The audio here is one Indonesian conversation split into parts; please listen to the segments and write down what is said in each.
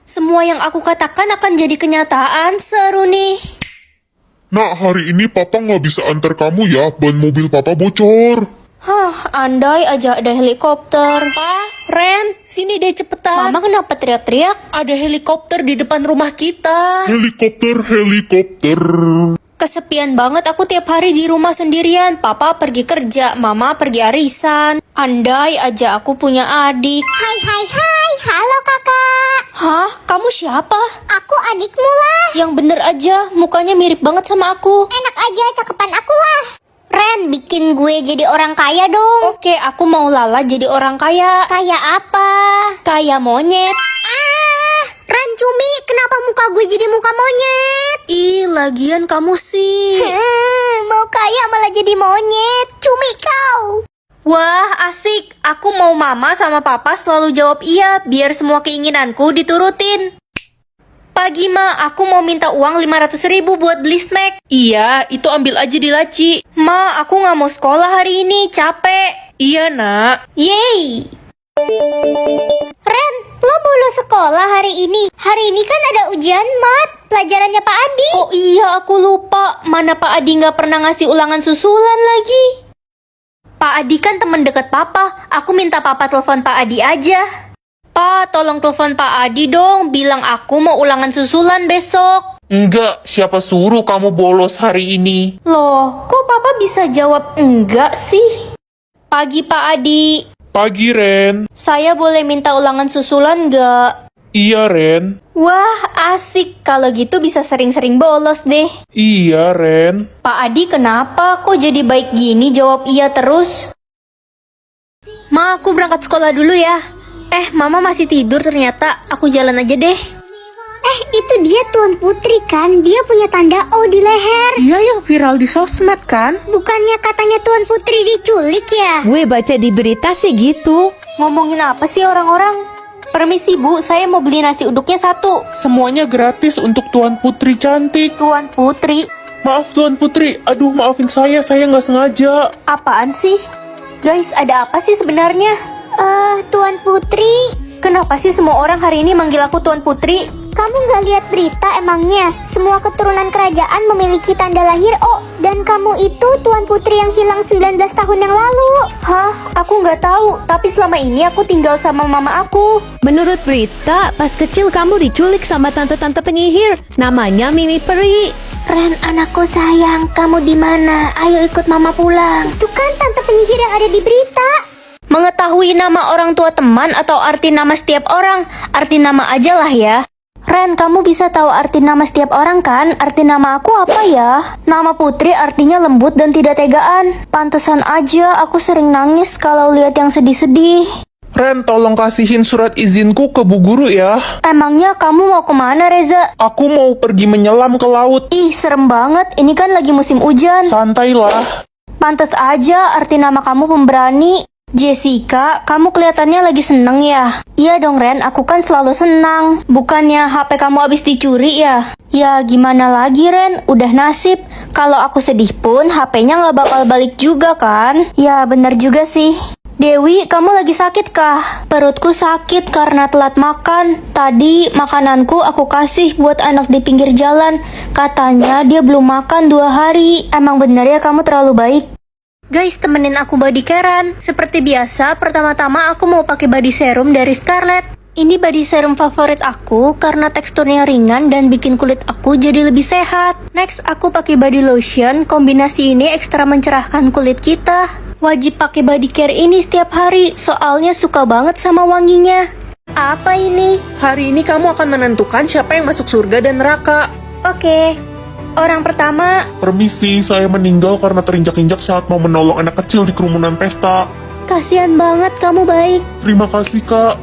Semua yang aku katakan akan jadi kenyataan. Seru nih. Nak, hari ini papa nggak bisa antar kamu ya, ban mobil papa bocor. Andai aja ada helikopter. Ren, sini deh cepetan. Mama kenapa teriak-teriak? Ada helikopter di depan rumah kita. Helikopter. Kesepian banget aku tiap hari di rumah sendirian. Papa pergi kerja, mama pergi arisan. Andai aja aku punya adik. Hai, halo kakak. Hah? Kamu siapa? Aku adikmu lah. Yang bener aja, mukanya mirip banget sama aku. Enak aja, cakepan aku lah. Ren, bikin gue jadi orang kaya dong. Oke, aku mau Lala jadi orang kaya. Kayak apa? Kayak monyet. Ren, cumi, kenapa muka gue jadi muka monyet? Ih, lagian kamu sih. Mau kaya malah jadi monyet. Cumi kau. Wah, asik. Aku mau mama sama papa selalu jawab iya, biar semua keinginanku diturutin. Pagi, Ma, aku mau minta uang 500.000 buat beli snack. Iya, itu ambil aja di laci. Ma, aku nggak mau sekolah hari ini, capek. Iya, nak. Yeay. Ren, lo bolos sekolah hari ini. Hari ini kan ada ujian mat, pelajarannya Pak Adi. Oh iya, aku lupa. Mana Pak Adi nggak pernah ngasih ulangan susulan lagi. Pak Adi kan teman dekat Papa. Aku minta Papa telepon Pak Adi aja. Pa, tolong telepon Pak Adi dong. Bilang aku mau ulangan susulan besok. Enggak, siapa suruh kamu bolos hari ini? Loh, kok Papa bisa jawab enggak sih? Pagi Pak Adi. Pagi, Ren. Saya boleh minta ulangan susulan nggak? Iya, Ren. Wah, asik. Kalau gitu bisa sering-sering bolos deh. Iya, Ren. Pak Adi kenapa? Kok jadi baik gini jawab iya terus? Ma, aku berangkat sekolah dulu ya. Mama masih tidur ternyata. Aku jalan aja deh. Itu dia Tuan Putri kan? Dia punya tanda O di leher. Dia yang viral di sosmed kan? Bukannya katanya Tuan Putri diculik ya? Gue baca di berita sih gitu. Ngomongin apa sih orang-orang? Permisi Bu, saya mau beli nasi uduknya 1. Semuanya gratis untuk Tuan Putri cantik. Tuan Putri, Maaf, Tuan Putri. Aduh, maafin saya nggak sengaja. apaan sih? Guys, ada apa sih sebenarnya? Tuan Putri, Kenapa sih semua orang hari ini manggil aku Tuan Putri? kamu nggak lihat berita emangnya? Semua keturunan kerajaan memiliki tanda lahir O. Dan kamu itu Tuan Putri yang hilang 19 tahun yang lalu. Hah? Aku nggak tahu. Tapi selama ini aku tinggal sama mama aku. Menurut berita, pas kecil kamu diculik sama tante-tante penyihir. Namanya Mimi Peri. Ren, anakku sayang, kamu di mana? Ayo ikut mama pulang. Itu kan tante penyihir yang ada di berita. Mengetahui nama orang tua teman atau arti nama setiap orang, arti nama aja lah ya. Ren, kamu bisa tahu arti nama setiap orang kan? Arti nama aku apa ya? Nama Putri artinya lembut dan tidak tegaan. Pantesan aja aku sering nangis kalau lihat yang sedih-sedih. Ren, tolong kasihin surat izinku ke Bu Guru ya. Emangnya kamu mau kemana, Reza? Aku mau pergi menyelam ke laut. Ih, serem banget. Ini kan lagi musim hujan. Santailah. Pantes aja arti nama kamu pemberani. Jessica, kamu kelihatannya lagi seneng ya? Iya dong Ren, aku kan selalu senang. Bukannya HP kamu habis dicuri ya? Ya gimana lagi Ren, udah nasib. Kalau aku sedih pun HP-nya nggak bakal balik juga kan? Ya bener juga sih. Dewi, kamu lagi sakit kah? Perutku sakit karena telat makan. Tadi makananku aku kasih buat anak di pinggir jalan. Katanya dia belum makan 2 hari. Emang bener ya kamu terlalu baik? Guys, temenin aku body carean. Seperti biasa, pertama-tama aku mau pakai body serum dari Scarlett. Ini body serum favorit aku karena teksturnya ringan dan bikin kulit aku jadi lebih sehat. Next, aku pakai body lotion. Kombinasi ini ekstra mencerahkan kulit kita. Wajib pakai body care ini setiap hari, soalnya suka banget sama wanginya. Apa ini? Hari ini kamu akan menentukan siapa yang masuk surga dan neraka. Oke. Orang pertama, Permisi, saya meninggal karena terinjak-injak saat mau menolong anak kecil di kerumunan pesta. kasihan banget kamu baik. Terima kasih, Kak.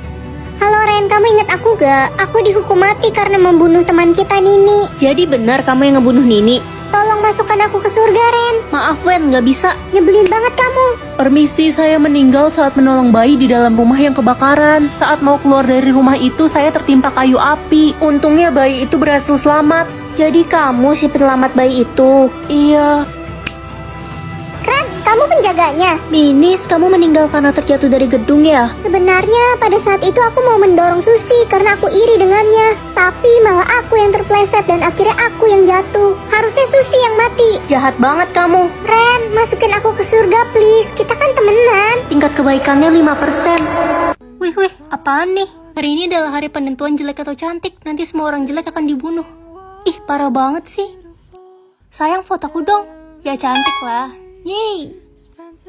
Halo Ren, kamu ingat aku gak? Aku dihukum mati karena membunuh teman kita Nini. Jadi benar kamu yang ngebunuh Nini? Tolong masukkan aku ke surga Ren. Maaf Wen, nggak bisa. Nyebelin banget kamu. Permisi, saya meninggal saat menolong bayi di dalam rumah yang kebakaran. Saat mau keluar dari rumah itu, saya tertimpa kayu api. Untungnya bayi itu berhasil selamat. Jadi kamu si penyelamat bayi itu? Iya. Ren, kamu penjaganya. Minis, kamu meninggal karena terjatuh dari gedung ya? Sebenarnya pada saat itu aku mau mendorong Susi karena aku iri dengannya. Tapi malah aku yang terpleset dan akhirnya aku yang jatuh. Harusnya Susi yang mati. Jahat banget kamu. Ren, masukin aku ke surga please. Kita kan temenan. Tingkat kebaikannya 5%. Wih, apaan nih? Hari ini adalah hari penentuan jelek atau cantik. Nanti semua orang jelek akan dibunuh. Ih, parah banget sih. Sayang, vote aku dong. Ya cantik lah. Yeay.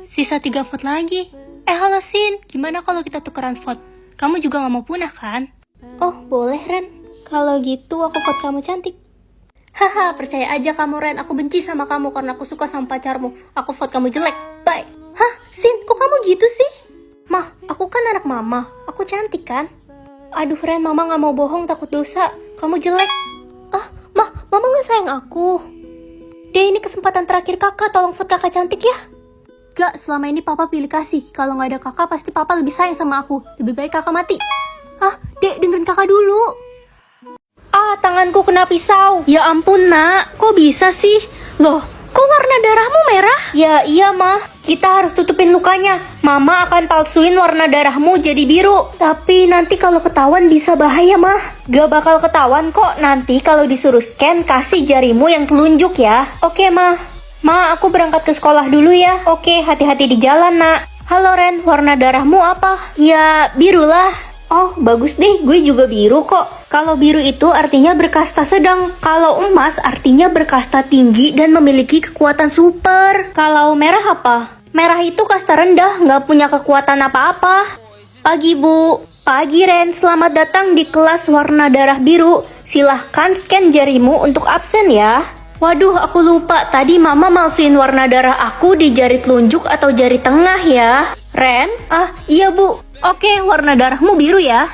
Sisa 3 vote lagi. Halo Sin, gimana kalau kita tukeran vote? Kamu juga gak mau punah kan? Oh, boleh Ren. Kalau gitu aku vote kamu cantik. Haha, percaya aja kamu Ren. Aku benci sama kamu karena aku suka sama pacarmu. Aku vote kamu jelek. Bye. Hah, Sin, kok kamu gitu sih? Mah, aku kan anak mama. Aku cantik kan? Aduh Ren, mama gak mau bohong, takut dosa. Kamu jelek. Ah, mama gak sayang aku. Deh, ini kesempatan terakhir kakak. Tolong vote kakak cantik ya. Gak, selama ini papa pilih kasih. Kalau gak ada kakak, pasti papa lebih sayang sama aku. Lebih baik kakak mati. Ah, Dek, dengerin kakak dulu. Ah, tanganku kena pisau. Ya ampun nak, kok bisa sih? Loh, kok warna darahmu merah? Ya iya mah, kita harus tutupin lukanya. Mama akan palsuin warna darahmu jadi biru. Tapi nanti kalau ketahuan bisa bahaya mah. Gak bakal ketahuan kok. Nanti kalau disuruh scan, kasih jarimu yang telunjuk ya. Oke mah. Ma, aku berangkat ke sekolah dulu ya. Oke, hati-hati di jalan nak. Halo Ren, warna darahmu apa? Ya, biru lah. Oh, bagus deh, gue juga biru kok. Kalau biru itu artinya berkasta sedang. Kalau emas artinya berkasta tinggi dan memiliki kekuatan super. Kalau merah apa? Merah itu kasta rendah, nggak punya kekuatan apa-apa. Pagi Bu. Pagi Ren, selamat datang di kelas warna darah biru. Silahkan scan jarimu untuk absen ya. Waduh, aku lupa. Tadi mama malsuin warna darah aku di jari telunjuk atau jari tengah ya. Ren? Ah, iya Bu. Oke, warna darahmu biru ya.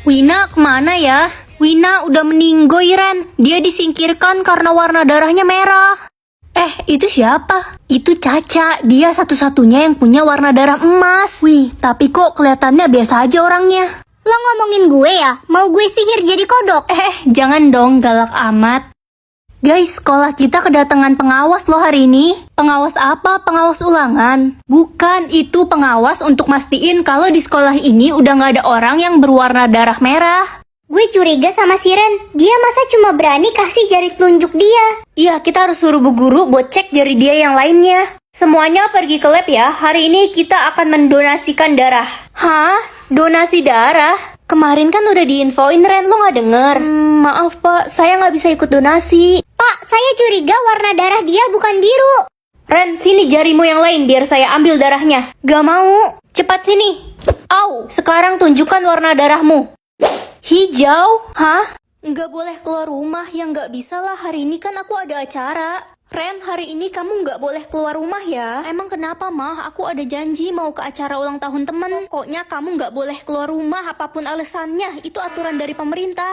Wina kemana ya? Wina udah meninggoy Ren. Dia disingkirkan karena warna darahnya merah. Itu siapa? Itu Caca. Dia satu-satunya yang punya warna darah emas. Wih, tapi kok kelihatannya biasa aja orangnya. Lo ngomongin gue ya? Mau gue sihir jadi kodok? Jangan dong, galak amat. Guys, sekolah kita kedatangan pengawas loh hari ini. Pengawas apa? Pengawas ulangan? Bukan, itu pengawas untuk mastiin kalau di sekolah ini udah gak ada orang yang berwarna darah merah. Gue curiga sama si Ren. Dia masa cuma berani kasih jari telunjuk dia? Iya, kita harus suruh bu guru buat cek jari dia yang lainnya. Semuanya pergi ke lab ya. Hari ini kita akan mendonasikan darah. Hah? Donasi darah? Kemarin kan udah diinfoin Ren, lo gak denger? Maaf Pak, saya gak bisa ikut donasi. Pak, saya curiga warna darah dia bukan biru. Ren, sini jarimu yang lain biar saya ambil darahnya. Gak mau. Cepat sini. Au, sekarang tunjukkan warna darahmu. Hijau? Hah? Nggak boleh keluar rumah. Ya nggak bisa lah, hari ini kan aku ada acara. Ren, hari ini kamu nggak boleh keluar rumah ya. Emang kenapa mah? Aku ada janji mau ke acara ulang tahun temen. Pokoknya kamu nggak boleh keluar rumah apapun alasannya. Itu aturan dari pemerintah.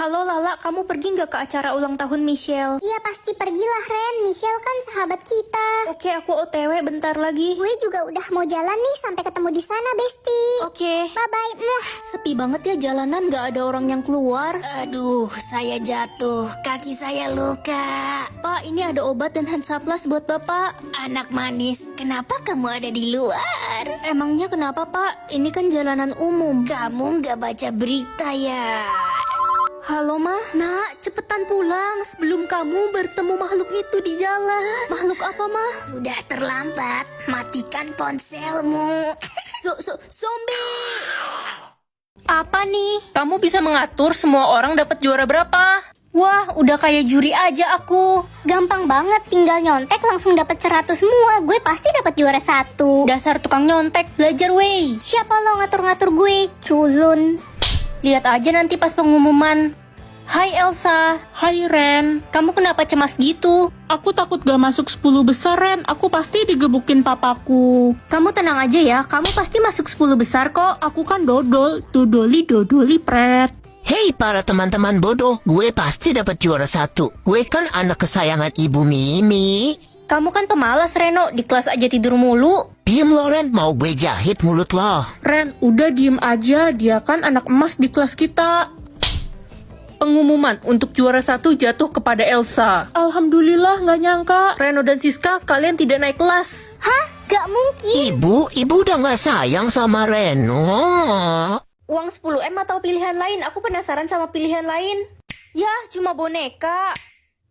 Halo Lala, kamu pergi nggak ke acara ulang tahun Michelle? Iya pasti pergilah Ren. Michelle kan sahabat kita. Oke, aku OTW bentar lagi. Gue juga udah mau jalan nih, sampai ketemu di sana Besti. Oke. Bye bye. Sepi banget ya jalanan, nggak ada orang yang keluar. Aduh, saya jatuh. Kaki saya luka. Pak, ini ada obat dan Hansaplast buat Bapak. Anak manis, kenapa kamu ada di luar? Emangnya kenapa Pak? Ini kan jalanan umum. Kamu nggak baca berita ya? Halo Mah, nak cepetan pulang sebelum kamu bertemu makhluk itu di jalan. Makhluk apa Mah? Sudah terlambat, matikan ponselmu. Zombie! Apa nih? Kamu bisa mengatur semua orang dapat juara berapa? Wah, udah kayak juri aja aku. Gampang banget, tinggal nyontek langsung dapat 100 semua. Gue pasti dapat juara 1. Dasar tukang nyontek, belajar wey. Siapa lo ngatur-ngatur gue? Culun. Lihat aja nanti pas pengumuman. Hai Elsa. Hai Ren, Kamu kenapa cemas gitu? aku takut gak masuk 10 besar Ren, aku pasti digebukin papaku. Kamu tenang aja ya, kamu pasti masuk 10 besar kok. Aku kan dodol, dodoli pret. Hei para teman-teman bodoh, gue pasti dapat juara 1. Gue kan anak kesayangan Ibu Mimi. Kamu kan pemalas Reno, di kelas aja tidur mulu. Diem lo Ren, mau gue jahit mulut lo. Ren, udah diem aja, dia kan anak emas di kelas kita. Pengumuman untuk juara 1 jatuh kepada Elsa. Alhamdulillah, nggak nyangka. Reno dan Siska, kalian tidak naik kelas. Hah? Gak mungkin. Ibu udah gak sayang sama Reno. Uang 10M atau pilihan lain? Aku penasaran sama pilihan lain. Ya, cuma boneka.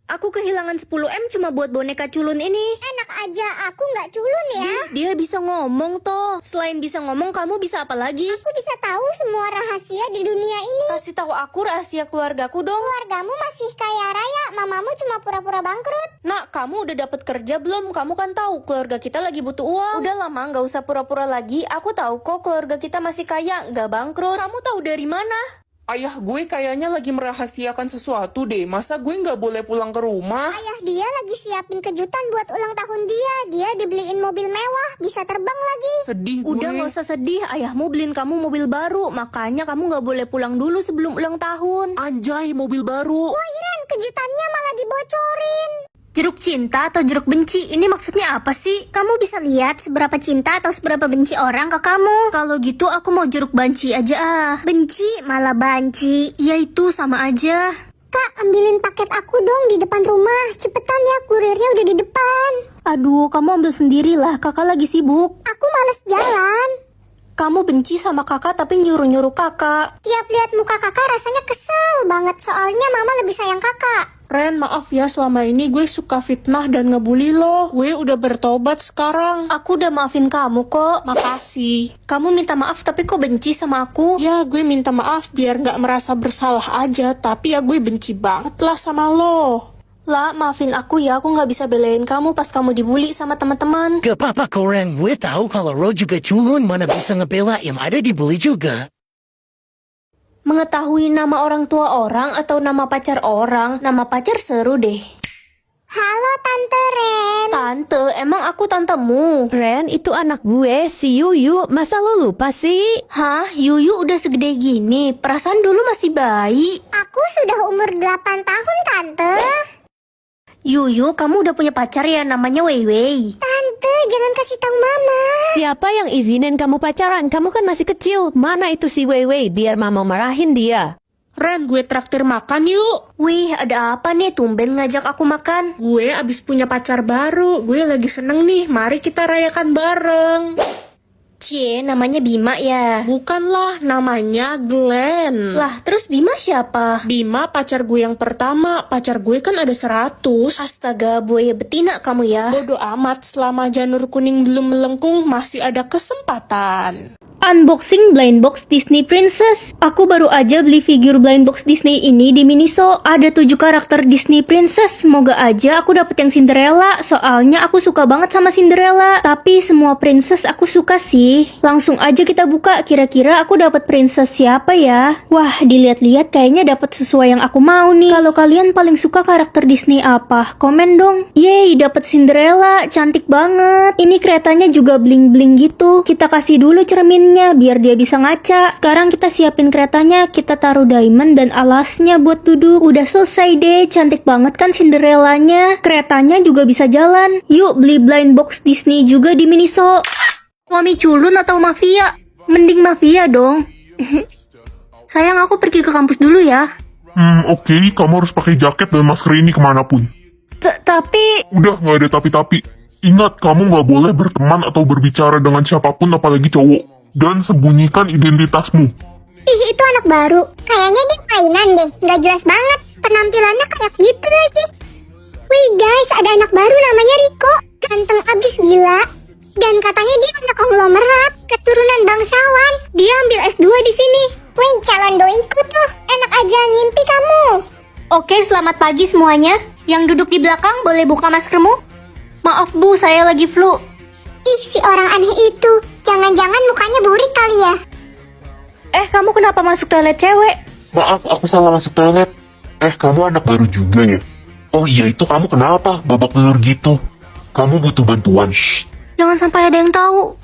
Aku kehilangan 10M cuma buat boneka culun ini. Enak aja, aku nggak culun ya. Dia bisa ngomong toh. Selain bisa ngomong, kamu bisa apa lagi? Aku bisa tahu semua rahasia di dunia ini. Kasih tahu aku rahasia keluargaku dong. Keluargamu masih kaya raya, mamamu cuma pura-pura bangkrut. Nak, kamu udah dapat kerja belum? Kamu kan tahu keluarga kita lagi butuh uang. Udah lama, nggak usah pura-pura lagi. Aku tahu kok keluarga kita masih kaya, nggak bangkrut. Kamu tahu dari mana? Ayah gue kayaknya lagi merahasiakan sesuatu deh. Masa gue nggak boleh pulang ke rumah? Ayah dia lagi siapin kejutan buat ulang tahun dia. Dia dibeliin mobil mewah, bisa terbang lagi. Sedih gue. Udah nggak usah sedih, ayahmu beliin kamu mobil baru. Makanya kamu nggak boleh pulang dulu sebelum ulang tahun. Anjay, mobil baru. Wah Iren, kejutannya malah dibocorin. Jeruk cinta atau jeruk benci? Ini maksudnya apa sih? Kamu bisa lihat seberapa cinta atau seberapa benci orang ke kamu. Kalau gitu aku mau jeruk banci aja ah. Benci malah banci. Ya itu sama aja. Kak, ambilin paket aku dong di depan rumah. Cepetan ya, kurirnya udah di depan. Aduh, kamu ambil sendirilah. Kakak lagi sibuk. Aku males jalan. Kamu benci sama kakak tapi nyuruh-nyuruh kakak. Tiap lihat muka kakak rasanya kesel banget. Soalnya mama lebih sayang kakak. Ren, maaf ya selama ini gue suka fitnah dan ngebully lo. Gue udah bertobat sekarang. Aku udah maafin kamu kok. Makasih. Kamu minta maaf tapi kok benci sama aku? Ya, gue minta maaf biar nggak merasa bersalah aja. Tapi ya gue benci banget lah sama lo. Lah, maafin aku ya. Aku nggak bisa belain kamu pas kamu dibully sama teman-teman. Gak apa-apa kok Ren, gue tahu kalau Ro juga culun, mana bisa ngebela yang ada dibully juga. Mengetahui nama orang tua orang atau nama pacar orang, nama pacar seru deh. Halo Tante Ren. Tante, emang aku tantemu? Ren, itu anak gue, si Yuyu. Masa lo lupa sih? Hah, Yuyu udah segede gini, perasaan dulu masih bayi. Aku sudah umur 8 tahun Tante. Yuyu, kamu udah punya pacar ya, namanya Weiwei. Tante, jangan kasih tahu mama. Siapa yang izinin kamu pacaran? Kamu kan masih kecil. Mana itu si Weiwei? Biar mama marahin dia. Ren, gue traktir makan yuk. Wih, ada apa nih tumben ngajak aku makan? Gue abis punya pacar baru. Gue lagi seneng nih, mari kita rayakan bareng. Cie, namanya Bima ya? Bukanlah, namanya Glenn. Lah, terus Bima siapa? Bima pacar gue yang pertama. Pacar gue kan ada 100. Astaga, buaya betina kamu ya. Bodoh amat, selama janur kuning belum melengkung masih ada kesempatan. Unboxing blind box Disney Princess. Aku baru aja beli figur blind box Disney ini di Miniso. Ada 7 karakter Disney Princess. Semoga aja aku dapet yang Cinderella. Soalnya aku suka banget sama Cinderella. Tapi semua princess aku suka sih. Langsung aja kita buka. Kira-kira aku dapet princess siapa ya? Wah, dilihat-lihat kayaknya dapet sesuai yang aku mau nih. Kalau kalian paling suka karakter Disney apa? Komen dong. Yeay, dapet Cinderella. Cantik banget. Ini keretanya juga bling-bling gitu. Kita kasih dulu cerminnya biar dia bisa ngaca. Sekarang kita siapin keretanya, kita taruh diamond dan alasnya buat duduk. Udah selesai deh, cantik banget kan Cinderellanya. Keretanya juga bisa jalan. Yuk beli blind box Disney juga di Miniso. Suami culun atau mafia? Mending mafia dong. Sayang, aku pergi ke kampus dulu ya. Oke, kamu harus pakai jaket dan masker ini kemanapun. Tapi... Udah, nggak ada tapi-tapi. Ingat, kamu nggak boleh berteman atau berbicara dengan siapapun apalagi cowok. Dan sembunyikan identitasmu. Ih, itu anak baru. Kayaknya dia mainan deh, nggak jelas banget. Penampilannya kayak gitu lagi. Wih guys, ada anak baru namanya Riko. Ganteng abis gila. Dan katanya dia anak konglomerat, keturunan bangsawan. Dia ambil S2 di sini. Wih, calon doiku tuh. Enak aja ngimpi kamu. Oke, selamat pagi semuanya. Yang duduk di belakang boleh buka maskermu? Maaf Bu, saya lagi flu. Ih, si orang aneh itu. Jangan-jangan mukanya burik kali ya. Kamu kenapa masuk toilet cewek? Maaf, aku salah masuk toilet. Kamu anak baru juga ya? Oh iya, itu kamu kenapa babak belur gitu? Kamu butuh bantuan. Jangan sampai ada yang tahu.